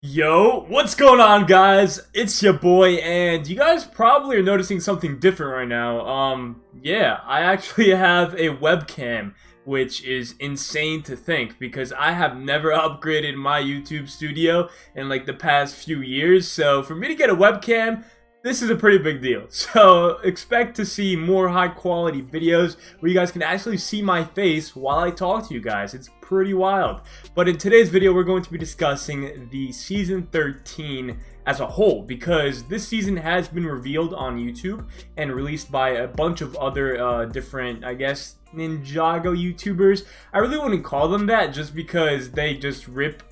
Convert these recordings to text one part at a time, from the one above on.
Yo, what's going on, guys? It's your boy, and you guys probably are noticing something different right now. Yeah, I actually have a webcam, which is insane to think because I have never upgraded my YouTube studio in like the past few years. So for me to get a webcam, this is a pretty big deal. So expect to see more high quality videos where you guys can actually see my face while I talk to you guys. It's pretty wild. But in today's video, we're going to be discussing the season 13 as a whole, because this season has been revealed on YouTube and released by a bunch of other different, I guess, Ninjago YouTubers. I really wouldn't call them that just because they just rip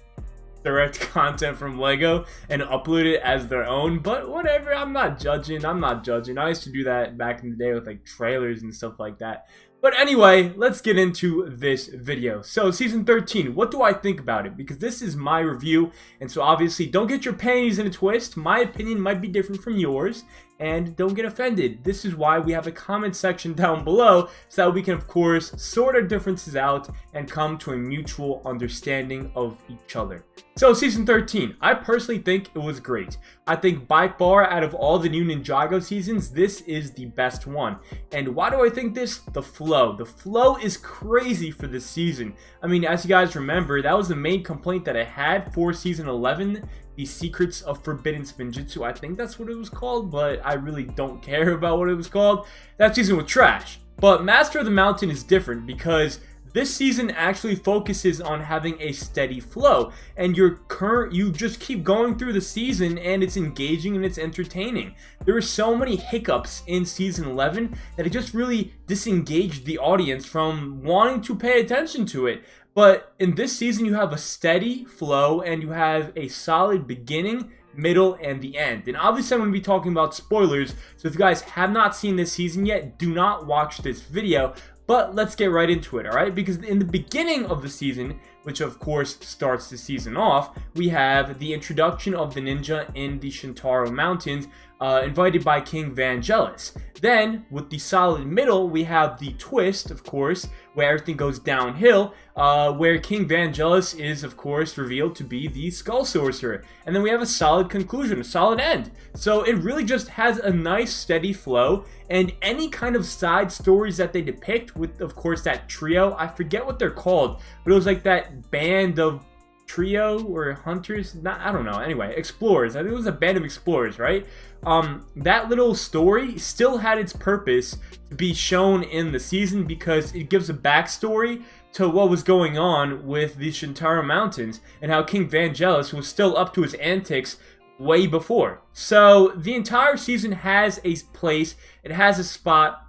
direct content from Lego and upload it as their own, but whatever. I'm not judging. I used to do that back in the day with like trailers and stuff like that. But anyway, let's get into this video. So season 13, what do I think about it? Because this is my review, and so obviously don't get your panties in a twist. My opinion might be different from yours, and don't get offended. This is why we have a comment section down below, so that we can of course sort our differences out and come to a mutual understanding of each other. So season 13, I personally think it was great. I think by far out of all the new Ninjago seasons, this is the best one. And why do I think this? The flow. The flow is crazy for this season. I mean, as you guys remember, that was the main complaint that I had for season 11, the Secrets of Forbidden Spinjitzu. I think that's what it was called, but I really don't care about what it was called. That season was trash. But Master of the Mountain is different because this season actually focuses on having a steady flow, and you just keep going through the season, and it's engaging and it's entertaining. There were so many hiccups in season 11 that it just really disengaged the audience from wanting to pay attention to it. But in this season, you have a steady flow and you have a solid beginning, middle, and the end. And obviously I'm going to be talking about spoilers, so if you guys have not seen this season yet, do not watch this video. But let's get right into it, alright? Because in the beginning of the season, which of course starts the season off, we have the introduction of the ninja in the Shintaro Mountains, invited by King Vangelis. Then, with the solid middle, we have the twist, of course, where everything goes downhill, where King Vangelis is, of course, revealed to be the Skull Sorcerer. And then we have a solid conclusion, a solid end. So it really just has a nice, steady flow, and any kind of side stories that they depict with, of course, that trio, I forget what they're called, but it was like that band of trio or hunters, I don't know, anyway, explorers. I think it was a band of explorers, right? That little story still had its purpose to be shown in the season because it gives a backstory to what was going on with the Shintaro Mountains and how King Vangelis was still up to his antics way before. So the entire season has a place, it has a spot,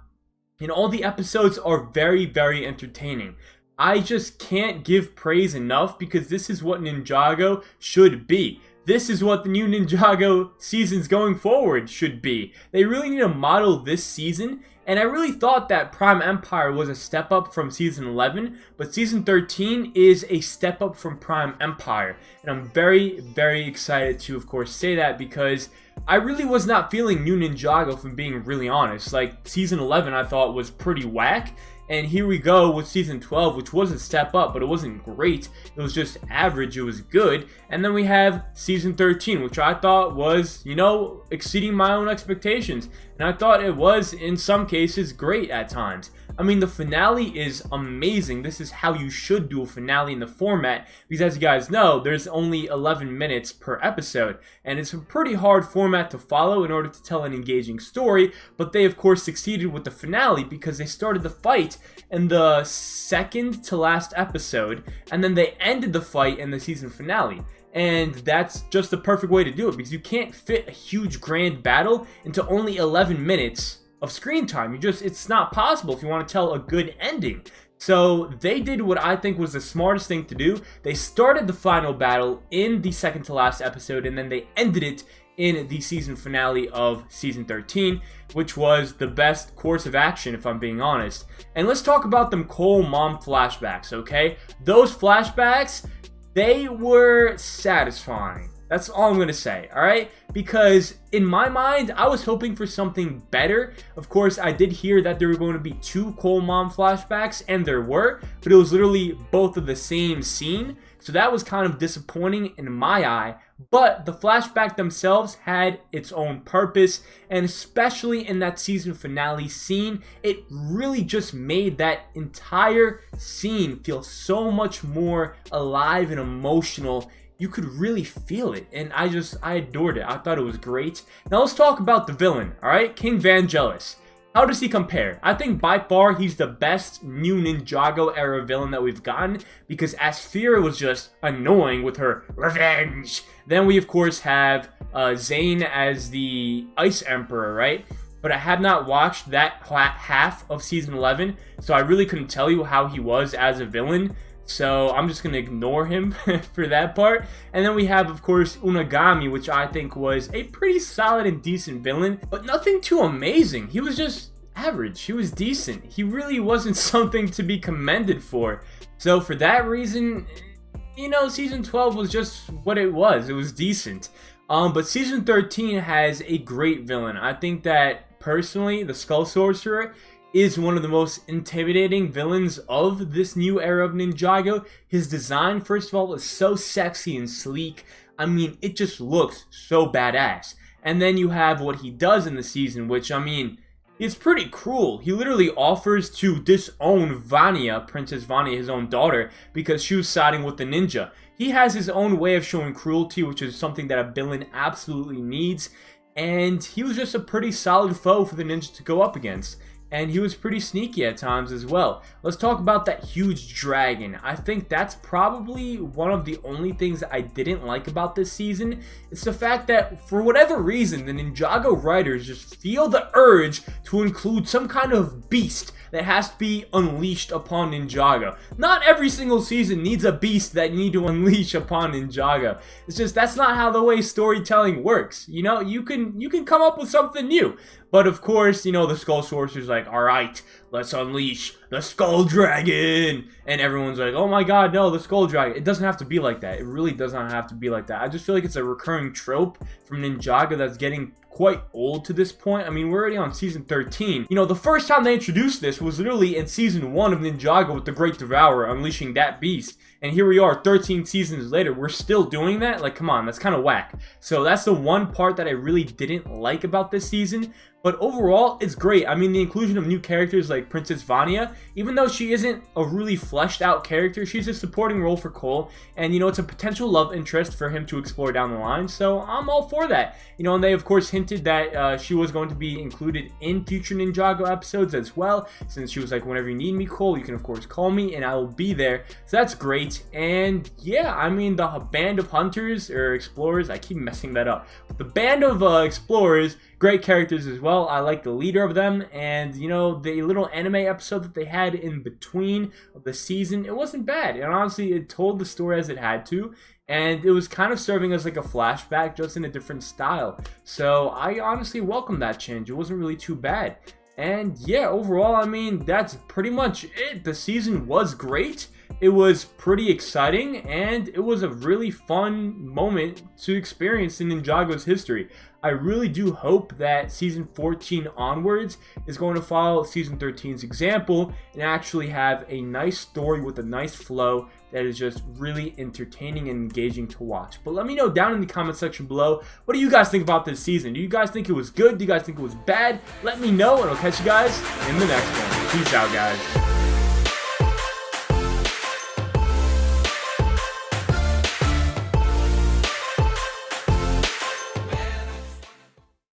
and all the episodes are very, very entertaining. I just can't give praise enough because this is what Ninjago should be. This is what the new Ninjago seasons going forward should be. They really need to model this season, and I really thought that Prime Empire was a step up from season 11, but season 13 is a step up from Prime Empire. And I'm very, very excited to, of course, say that because I really was not feeling new Ninjago, if I'm being really honest. Like, season 11 I thought was pretty whack. And here we go with season 12, which was a step up, but it wasn't great. It was just average. It was good. And then we have season 13, which I thought was, you know, exceeding my own expectations. And I thought it was, in some cases, great at times. I mean, the finale is amazing. This is how you should do a finale in the format, because as you guys know, there's only 11 minutes per episode, and it's a pretty hard format to follow in order to tell an engaging story, but they of course succeeded with the finale because they started the fight in the second to last episode, and then they ended the fight in the season finale. And that's just the perfect way to do it, because you can't fit a huge grand battle into only 11 minutes of screen time. It's not possible if you want to tell a good ending. So they did what I think was the smartest thing to do. They started the final battle in the second to last episode, and then they ended it in the season finale of season 13, which was the best course of action, if I'm being honest. And let's talk about them Cole Mom flashbacks, okay? Those flashbacks, they were satisfying. That's all I'm going to say, alright? Because in my mind, I was hoping for something better. Of course, I did hear that there were going to be 2 Cole Mom flashbacks, and there were, but it was literally both of the same scene. So that was kind of disappointing in my eye. but the flashback themselves had its own purpose, and especially in that season finale scene, it really just made that entire scene feel so much more alive and emotional. You could really feel it, and I adored it. I thought it was great. Now let's talk about the villain, alright? King Vangelis. How does he compare? I think by far he's the best new Ninjago era villain that we've gotten, because Asphira was just annoying with her revenge. Then we of course have Zane as the Ice Emperor, right? But I have not watched that half of season 11, so I really couldn't tell you how he was as a villain. So I'm just going to ignore him for that part. And then we have, of course, Unagami, which I think was a pretty solid and decent villain, but nothing too amazing. He was just average. He was decent. He really wasn't something to be commended for. So for that reason, you know, season 12 was just what it was. It was decent. But season 13 has a great villain. I think that, personally, the Skull Sorcerer is one of the most intimidating villains of this new era of Ninjago. His design, first of all, is so sexy and sleek. I mean, it just looks so badass. And then you have what he does in the season, which, I mean, is pretty cruel. He literally offers to disown Vanya, Princess Vanya, his own daughter, because she was siding with the ninja. He has his own way of showing cruelty, which is something that a villain absolutely needs. And he was just a pretty solid foe for the ninja to go up against. And he was pretty sneaky at times as well. Let's talk about that huge dragon. I think that's probably one of the only things that I didn't like about this season. It's the fact that, for whatever reason, the Ninjago writers just feel the urge to include some kind of beast that has to be unleashed upon Ninjago. Not every single season needs a beast that you need to unleash upon Ninjago. It's just, that's not how the way storytelling works. You know, you can come up with something new. But of course, you know, the Skull Sorcerer's like, alright, let's unleash the Skull Dragon. And everyone's like, oh my god, no, the Skull Dragon. It doesn't have to be like that. It really does not have to be like that. I just feel like it's a recurring trope from Ninjago that's getting quite old to this point. I mean, we're already on season 13. You know, the first time they introduced this was literally in season 1 of Ninjago with the Great Devourer unleashing that beast. And here we are 13 seasons later, we're still doing that? Like, come on, that's kind of whack. So that's the one part that I really didn't like about this season. But overall, it's great. I mean, the inclusion of new characters like Princess Vanya, even though she isn't a really fleshed out character, she's a supporting role for Cole. And, you know, it's a potential love interest for him to explore down the line. So I'm all for that. You know, and they, of course, hinted that she was going to be included in future Ninjago episodes as well. Since she was like, whenever you need me, Cole, you can, of course, call me and I will be there. So that's great. And yeah, I mean, the band of hunters or explorers, I keep messing that up. The band of explorers, great characters as well. I like the leader of them, and you know, the little anime episode that they had in between of the season, it wasn't bad. And honestly, it told the story as it had to, and it was kind of serving as like a flashback, just in a different style. So I honestly welcome that change. It wasn't really too bad. And yeah, overall, I mean, that's pretty much it. The season was great. It was pretty exciting, and it was a really fun moment to experience in Ninjago's history. I really do hope that season 14 onwards is going to follow season 13's example and actually have a nice story with a nice flow that is just really entertaining and engaging to watch. But let me know down in the comment section below, what do you guys think about this season? Do you guys think it was good? Do you guys think it was bad? Let me know, and I'll catch you guys in the next one. Peace out, guys.